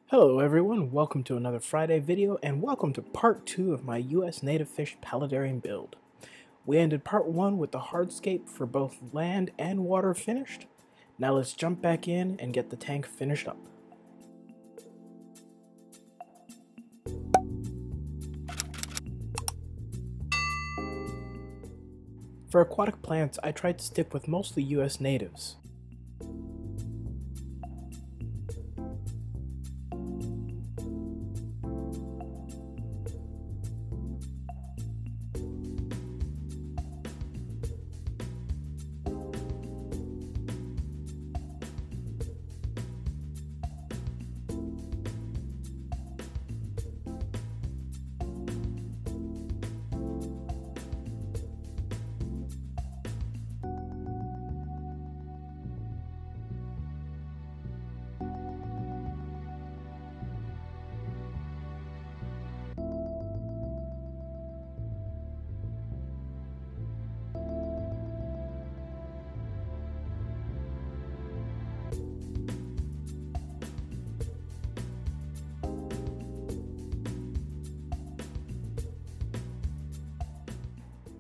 Hello everyone, welcome to another Friday video and welcome to part 2 of my US native fish paludarium build. We ended part 1 with the hardscape for both land and water finished. Now let's jump back in and get the tank finished up. For aquatic plants, I tried to stick with mostly US natives.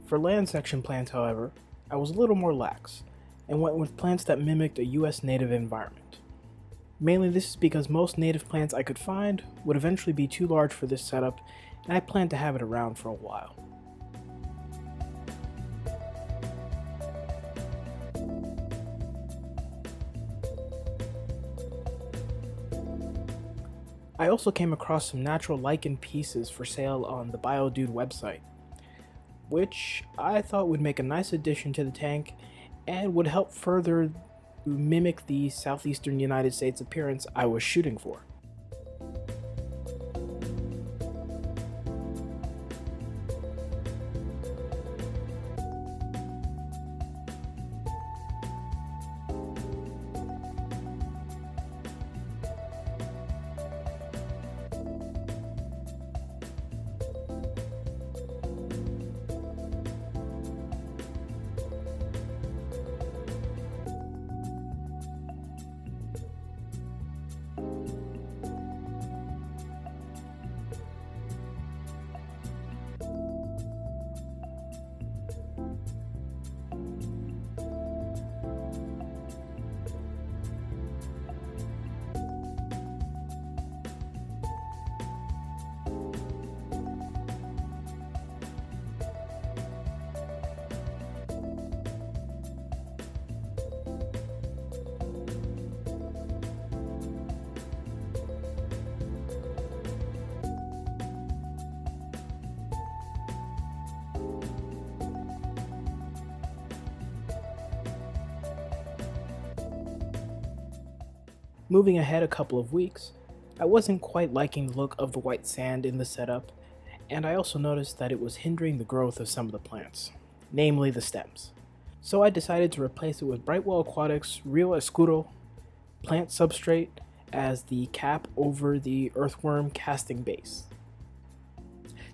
For land section plants, however, I was a little more lax and went with plants that mimicked a US native environment. Mainly this is because most native plants I could find would eventually be too large for this setup, and I plan to have it around for a while. I also came across some natural lichen pieces for sale on the BioDude website, which I thought would make a nice addition to the tank and would help further mimic the southeastern United States appearance I was shooting for. Moving ahead a couple of weeks, I wasn't quite liking the look of the white sand in the setup, and I also noticed that it was hindering the growth of some of the plants, namely the stems. So I decided to replace it with Brightwell Aquatics Real Escudo plant substrate as the cap over the earthworm casting base.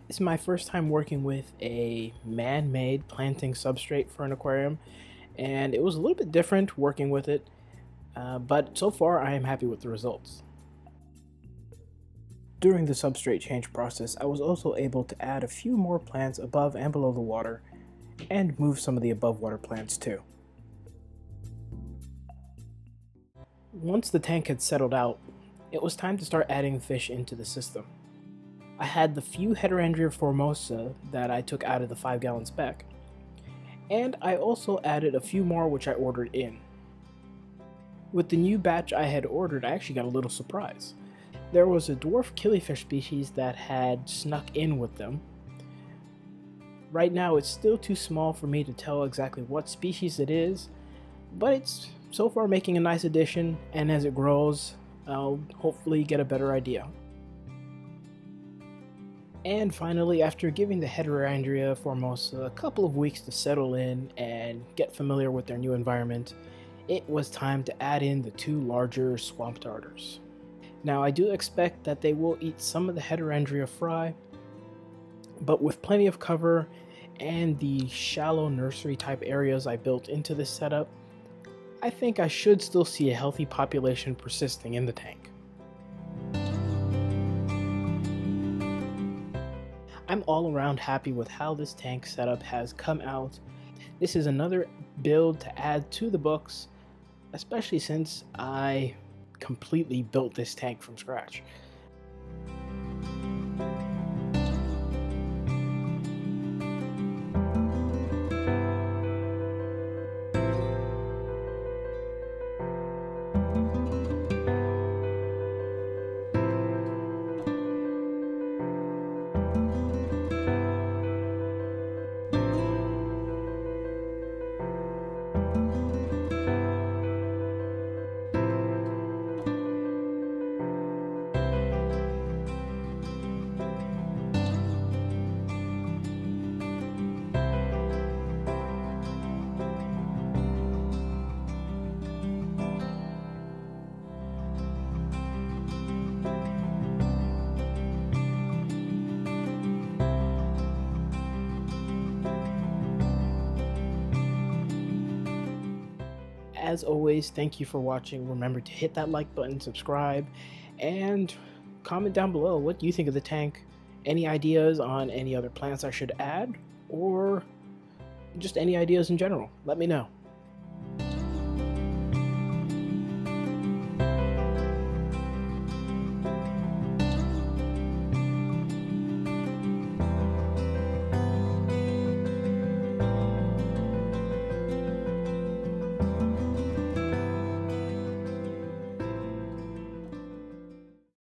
This is my first time working with a man-made planting substrate for an aquarium, and it was a little bit different working with it. But so far I am happy with the results. During the substrate change process, I was also able to add a few more plants above and below the water, and move some of the above water plants too. Once the tank had settled out, it was time to start adding fish into the system. I had the few Heterandria formosa that I took out of the 5-gallon spec, and I also added a few more which I ordered in. With the new batch I had ordered, I actually got a little surprise. There was a dwarf killifish species that had snuck in with them. Right now it's still too small for me to tell exactly what species it is, but it's so far making a nice addition, and as it grows, I'll hopefully get a better idea. And finally, after giving the Heterandria formosa a couple of weeks to settle in and get familiar with their new environment, it was time to add in the 2 larger swamp darters. Now I do expect that they will eat some of the Heterandria fry, but with plenty of cover and the shallow nursery type areas I built into this setup, I think I should still see a healthy population persisting in the tank. I'm all around happy with how this tank setup has come out. This is another build to add to the books, especially since I completely built this tank from scratch. As always, thank you for watching. Remember to hit that like button, subscribe, and comment down below what you think of the tank. Any ideas on any other plants I should add, or just any ideas in general. Let me know.